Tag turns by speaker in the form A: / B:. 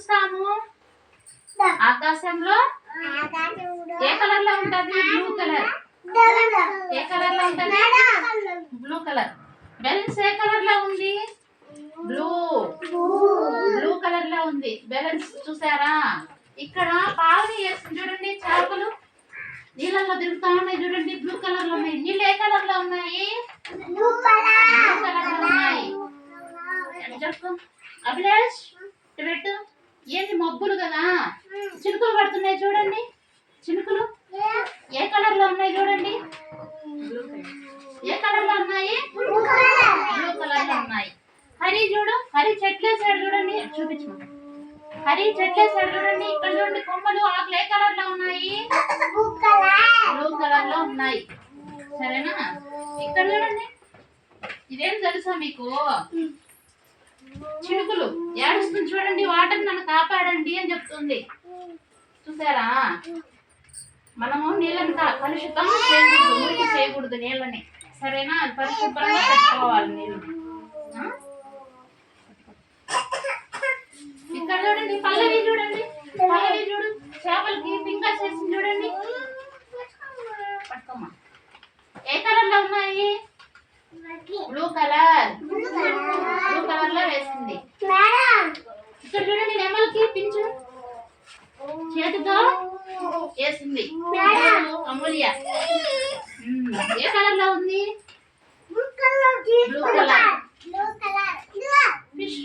A: చూస్తాము? ఆకాశంలో ఏ కలర్ లో ఉంటది? Blue colour. ఏ కలర్ లో ఉంటది? Blue colour. బెలూన్స్ ఏ కలర్ లో ఉంది? బ్లూ. బ్లూ కలర్ లో ఉంది బెలూన్స్. చూసారా? ఇక్కడ పావుని వేస్తుంది చూడండి. చేపలు నీళ్ళల్లో తిరుగుతా ఉన్నాయి చూడండి. బ్లూ కలర్ లో ఉన్నాయి. నీళ్ళు ఏ కలర్ లో ఉన్నాయి? బ్లూ కలర్ లో ఉన్నాయి. చెప్పు అభిలాష్, పెట్టు. ఏంటి మబ్బులు కదా, చినుకులు పడుతున్నాయి చూడండి. చినుకులు ఏ కలర్ లో ఉన్నాయి చూడండి. ఏ కలర్ లో ఉన్నాయి? బ్లూ కలర్ లో ఉన్నాయి. హరి చూడు, హరి చెట్లు వేసాడు చూడండి. చూపించు. హరి చెట్లు వేసాడు చూడండి. ఇక్కడ చూడండి కొమ్మలు, ఆకులు ఏ కలర్ లో ఉన్నాయి? బ్లూ కలర్ లో ఉన్నాయి. సరేనా? ఇక్కడ చూడండి. ఇదేం తెలుసా మీకు? చినుకులు ఏడుస్తుంది చూడండి. వాటర్ నన్ను కాపాడండి అని చెప్తుంది. చూసారా? మనము నీళ్ళని కలుషితం చేయకూడదు, మురికి చేయకూడదు నీళ్ళని. సరేనా? పరిశుభ్రంగా పెట్టుకోవాలి నీళ్ళు. ఇక్కడ చూడండి పల్లవి చూడండి. పల్లవి చూడు, చేపలకి ఫింగర్స్ వేసింది చూడండి. పట్టుకోమ్మా. ఏ కలర్ లో ఉన్నాయి? Blue colour. బ్లూ కలర్ లో వేసింది. ఇక్కడ చూడండి నెమలికి పింఛు చేతితో వేసింది. అమూల్య ఏ కలర్ లో ఉంది? Blue colour. ఫిష్